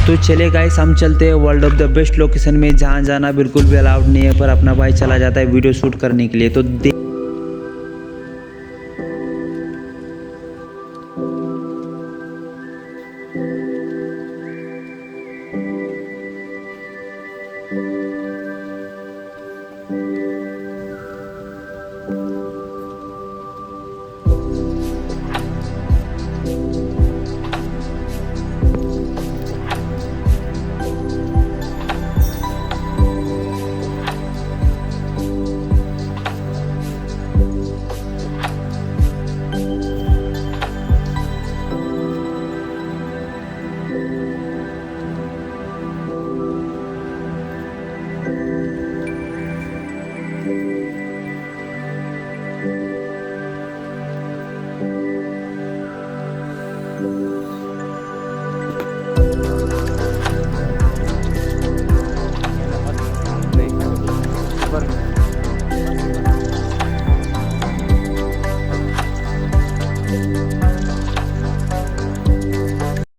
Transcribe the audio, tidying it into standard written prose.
तो चले गाइस, हम चलते हैं world of the best location में, जहाँ जाना बिल्कुल भी अलाउड नहीं है, पर अपना भाई चला जाता है वीडियो शूट करने के लिए। तो बरं